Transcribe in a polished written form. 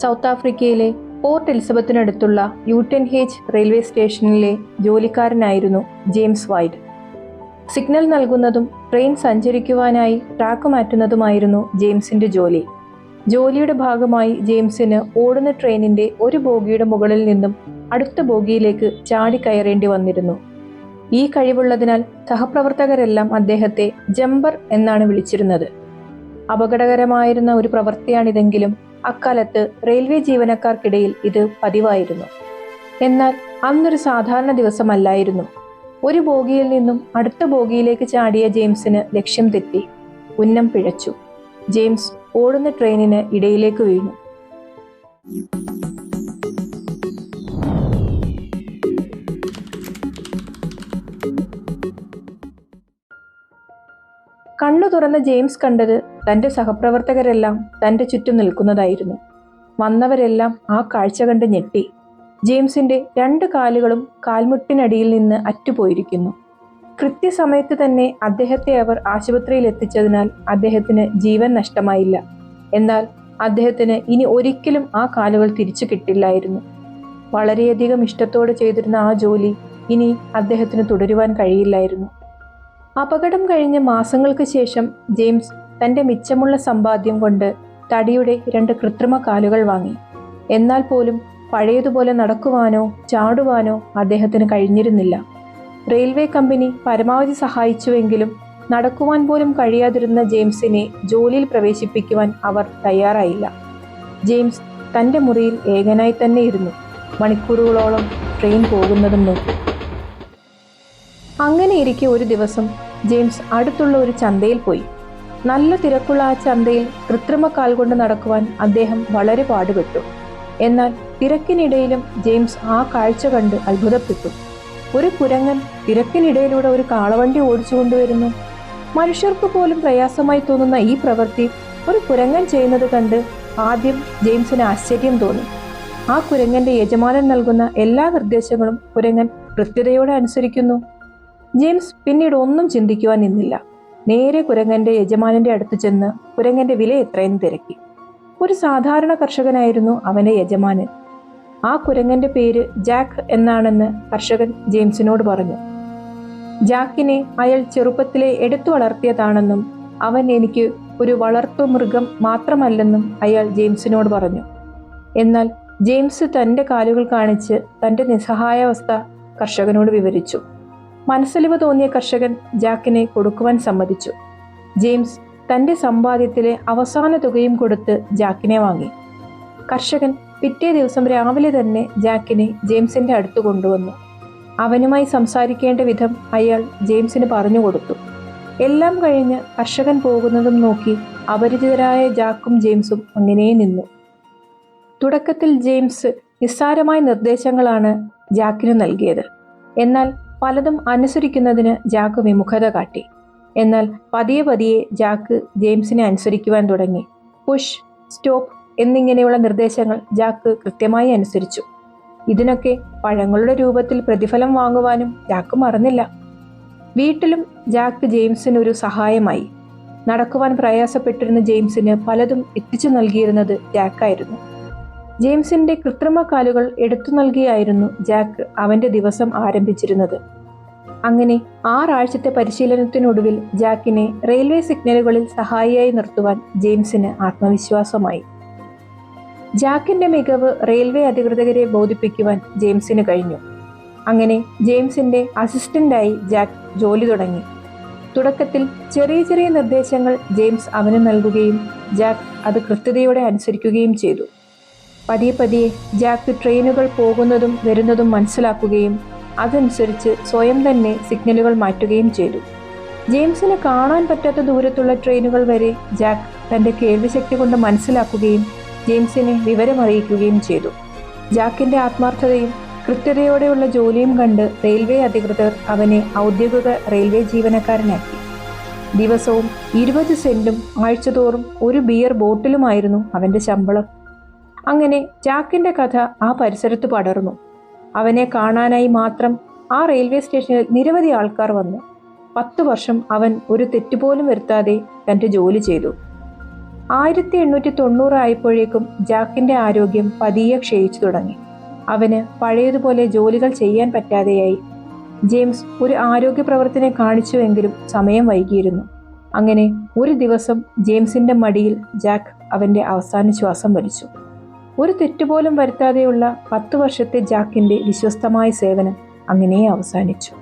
South ആഫ്രിക്കയിലെ port എലിസബത്തിനടുത്തുള്ള യൂട്ടൻഹേജ് railway സ്റ്റേഷനിലെ ജോലിക്കാരനായിരുന്നു James white. Signal നൽകുന്നതും ട്രെയിൻ സഞ്ചരിക്കുവാനായി ട്രാക്ക് മാറ്റുന്നതുമായിരുന്നു ജെയിംസിന്റെ ജോലി. ജോലിയുടെ ഭാഗമായി ജെയിംസിന് ഓടുന്ന ട്രെയിനിന്റെ ഒരു ബോഗിയുടെ മുകളിൽ നിന്നും അടുത്ത ബോഗിയിലേക്ക് ചാടിക്കയറേണ്ടി വന്നിരുന്നു. ഈ കഴിവുള്ളതിനാൽ സഹപ്രവർത്തകരെല്ലാം അദ്ദേഹത്തെ ജമ്പർ എന്നാണ് വിളിച്ചിരുന്നത്. അപകടകരമായിരുന്ന ഒരു പ്രവൃത്തിയാണിതെങ്കിലും അക്കാലത്ത് റെയിൽവേ ജീവനക്കാർക്കിടയിൽ ഇത് പതിവായിരുന്നു. എന്നാൽ അന്നൊരു സാധാരണ ദിവസമല്ലായിരുന്നു. ഒരു ബോഗിയിൽ നിന്നും അടുത്ത ബോഗിയിലേക്ക് ചാടിയ ജെയിംസിന് ലക്ഷ്യം തെറ്റി. ഉന്നം പിഴച്ചു. ജെയിംസ് ഓടുന്ന ട്രെയിനിന് ഇടയിലേക്ക് വീണു. കണ്ണു തുറന്ന ജെയിംസ് കണ്ടത് തന്റെ സഹപ്രവർത്തകരെല്ലാം തന്റെ ചുറ്റും നിൽക്കുന്നതായിരുന്നു. വന്നവരെല്ലാം ആ കാഴ്ച കണ്ട് ഞെട്ടി. ജെയിംസിന്റെ 2 കാലുകളും കാൽമുട്ടിനടിയിൽ നിന്ന് അറ്റുപോയിരിക്കുന്നു. കൃത്യസമയത്ത് തന്നെ അദ്ദേഹത്തെ അവർ ആശുപത്രിയിൽ എത്തിച്ചതിനാൽ അദ്ദേഹത്തിന് ജീവൻ നഷ്ടമായില്ല. എന്നാൽ അദ്ദേഹത്തിന് ഇനി ഒരിക്കലും ആ കാലുകൾ തിരിച്ചു കിട്ടില്ലായിരുന്നു. വളരെയധികം ഇഷ്ടത്തോടെ ചെയ്തിരുന്ന ആ ജോലി ഇനി അദ്ദേഹത്തിന് തുടരുവാൻ കഴിയില്ലായിരുന്നു. അപകടം കഴിഞ്ഞ് മാസങ്ങൾക്ക് ശേഷം ജെയിംസ് തന്റെ മിച്ചമുള്ള സമ്പാദ്യം കൊണ്ട് തടിയുടെ 2 കൃത്രിമ കാലുകൾ വാങ്ങി. എന്നാൽ പോലും പഴയതുപോലെ നടക്കുവാനോ ചാടുവാനോ അദ്ദേഹത്തിന് കഴിഞ്ഞിരുന്നില്ല. റെയിൽവേ കമ്പനി പരമാവധി സഹായിച്ചുവെങ്കിലും നടക്കുവാൻ പോലും കഴിയാതിരുന്ന ജെയിംസിനെ ജോലിയിൽ പ്രവേശിപ്പിക്കുവാൻ അവർ തയ്യാറായില്ല. ജെയിംസ് തന്റെ മുറിയിൽ ഏകനായി തന്നെ ഇരുന്നു. മണിക്കൂറുകളോളം ട്രെയിൻ പോകുന്നതും നോക്കി. അങ്ങനെ ഇരിക്കെ ഒരു ദിവസം ജെയിംസ് അടുത്തുള്ള ഒരു ചന്തയിൽ പോയി. നല്ല തിരക്കുള്ള ആ ചന്തയിൽ കൃത്രിമ കാൽ കൊണ്ട് നടക്കുവാൻ അദ്ദേഹം വളരെ പാടുപെട്ടു. എന്നാൽ തിരക്കിനിടയിലും ജെയിംസ് ആ കാഴ്ച കണ്ട് അത്ഭുതപ്പെട്ടു. ഒരു കുരങ്ങൻ തിരക്കിനിടയിലൂടെ ഒരു കാളവണ്ടി ഓടിച്ചു കൊണ്ടുവരുന്നു. മനുഷ്യർക്ക് പോലും പ്രയാസമായി തോന്നുന്ന ഈ പ്രവൃത്തി ഒരു കുരങ്ങൻ ചെയ്യുന്നത് കണ്ട് ആദ്യം ജെയിംസിന് ആശ്ചര്യം തോന്നി. ആ കുരങ്ങന്റെ യജമാനൻ നൽകുന്ന എല്ലാ നിർദ്ദേശങ്ങളും കുരങ്ങൻ കൃത്യതയോടെ അനുസരിക്കുന്നു. ജെയിംസ് പിന്നീട് ഒന്നും ചിന്തിക്കുവാൻ നിന്നില്ല. നേരെ കുരങ്ങന്റെ യജമാനന്റെ അടുത്ത് ചെന്ന് കുരങ്ങന്റെ വില എത്രയെന്ന് തിരക്കി. ഒരു സാധാരണ കർഷകനായിരുന്നു അവന്റെ യജമാനൻ. ആ കുരങ്ങന്റെ പേര് ജാക്ക് എന്നാണെന്ന് കർഷകൻ ജെയിംസിനോട് പറഞ്ഞു. ജാക്കിനെ അയാൾ ചെറുപ്പത്തിലെ എടുത്തു വളർത്തിയതാണെന്നും അവൻ എനിക്ക് ഒരു വളർത്തു മൃഗം മാത്രമല്ലെന്നും അയാൾ ജെയിംസിനോട് പറഞ്ഞു. എന്നാൽ ജെയിംസ് തന്റെ കാലുകൾ കാണിച്ച് തന്റെ നിസ്സഹായാവസ്ഥ കർഷകനോട് വിവരിച്ചു. മനസ്സലിവ് തോന്നിയ കർഷകൻ ജാക്കിനെ കൊടുക്കുവാൻ സമ്മതിച്ചു. ജെയിംസ് തന്റെ സമ്പാദ്യത്തിലെ അവസാന തുകയും കൊടുത്ത് ജാക്കിനെ വാങ്ങി. കർഷകൻ പിറ്റേ ദിവസം രാവിലെ തന്നെ ജാക്കിനെ ജെയിംസിന്റെ അടുത്ത് കൊണ്ടുവന്നു. അവനുമായി സംസാരിക്കേണ്ട വിധം അയാൾ ജെയിംസിന് പറഞ്ഞു കൊടുത്തു. എല്ലാം കഴിഞ്ഞ് കർഷകൻ പോകുന്നതും നോക്കി അപരിചിതരായ ജാക്കും ജെയിംസും അങ്ങനെ നിന്നു. തുടക്കത്തിൽ ജെയിംസ് നിസ്സാരമായ നിർദ്ദേശങ്ങളാണ് ജാക്കിന് നൽകിയത്. എന്നാൽ പലതും അനുസരിക്കുന്നതിന് ജാക്ക് വിമുഖത കാട്ടി. എന്നാൽ പതിയെ പതിയെ ജാക്ക് ജെയിംസിനെ അനുസരിക്കുവാൻ തുടങ്ങി. പുഷ്, സ്റ്റോപ്പ് എന്നിങ്ങനെയുള്ള നിർദ്ദേശങ്ങൾ ജാക്ക് കൃത്യമായി അനുസരിച്ചു. ഇതിനൊക്കെ പഴങ്ങളുടെ രൂപത്തിൽ പ്രതിഫലം വാങ്ങുവാനും ജാക്ക് മറന്നില്ല. വീട്ടിലും ജാക്ക് ജെയിംസിന് ഒരു സഹായമായി. നടക്കുവാൻ പ്രയാസപ്പെട്ടിരുന്ന ജെയിംസിന് പലതും എത്തിച്ചു നൽകിയിരുന്നത് ജാക്കായിരുന്നു. ജെയിംസിന്റെ കൃത്രിമ കാലുകൾ എടുത്തു നൽകിയായിരുന്നു ജാക്ക് അവന്റെ ദിവസം ആരംഭിച്ചിരുന്നത്. അങ്ങനെ 6 ആഴ്ചത്തെ പരിശീലനത്തിനൊടുവിൽ ജാക്കിനെ റെയിൽവേ സിഗ്നലുകളിൽ സഹായിയായി നിർത്തുവാൻ ജെയിംസിന് ആത്മവിശ്വാസമായി. ജാക്കിന്റെ മികവ് റെയിൽവേ അധികൃതരെ ബോധിപ്പിക്കുവാൻ ജെയിംസിന് കഴിഞ്ഞു. അങ്ങനെ ജെയിംസിന്റെ അസിസ്റ്റന്റായി ജാക്ക് ജോലി തുടങ്ങി. തുടക്കത്തിൽ ചെറിയ ചെറിയ നിർദ്ദേശങ്ങൾ ജെയിംസ് അവന് നൽകുകയും ജാക്ക് അത് കൃത്യതയോടെ അനുസരിക്കുകയും ചെയ്തു. പതിയെ പതിയെ ജാക്ക് ട്രെയിനുകൾ പോകുന്നതും വരുന്നതും മനസ്സിലാക്കുകയും അതനുസരിച്ച് സ്വയം തന്നെ സിഗ്നലുകൾ മാറ്റുകയും ചെയ്തു. ജെയിംസിന് കാണാൻ പറ്റാത്ത ദൂരത്തുള്ള ട്രെയിനുകൾ വരെ ജാക്ക് തന്റെ കേൾവിശക്തി കൊണ്ട് മനസ്സിലാക്കുകയും ജെയിംസിനെ വിവരമറിയിക്കുകയും ചെയ്തു. ജാക്കിന്റെ ആത്മാർത്ഥതയും കൃത്യതയോടെയുള്ള ജോലിയും കണ്ട് റെയിൽവേ അധികൃതർ അവനെ ഔദ്യോഗിക റെയിൽവേ ജീവനക്കാരനാക്കി. ദിവസവും 20 സെന്റും ആഴ്ചതോറും ഒരു ബിയർ ബോട്ടിലുമായിരുന്നു അവന്റെ ശമ്പളം. അങ്ങനെ ജാക്കിന്റെ കഥ ആ പരിസരത്ത് പടർന്നു. അവനെ കാണാനായി മാത്രം ആ റെയിൽവേ സ്റ്റേഷനിൽ നിരവധി ആൾക്കാർ വന്നു. 10 വർഷം അവൻ ഒരു തെറ്റുപോലും വരുത്താതെ തന്റെ ജോലി ചെയ്തു. 1890 ആയപ്പോഴേക്കും ജാക്കിന്റെ ആരോഗ്യം പതിയെ ക്ഷയിച്ചു തുടങ്ങി. അവന് പഴയതുപോലെ ജോലികൾ ചെയ്യാൻ പറ്റാതെയായി. ജെയിംസ് ഒരു ആരോഗ്യ പ്രവർത്തനെ കാണിച്ചുവെങ്കിലും സമയം വൈകിയിരുന്നു. അങ്ങനെ ഒരു ദിവസം ജെയിംസിന്റെ മടിയിൽ ജാക്ക് അവന്റെ അവസാന ശ്വാസം വലിച്ചു. ഒരു തെറ്റുപോലും വരുത്താതെയുള്ള 10 വർഷത്തെ ജാക്കിന്റെ വിശ്വസ്തമായ സേവനം അങ്ങനെ അവസാനിച്ചു.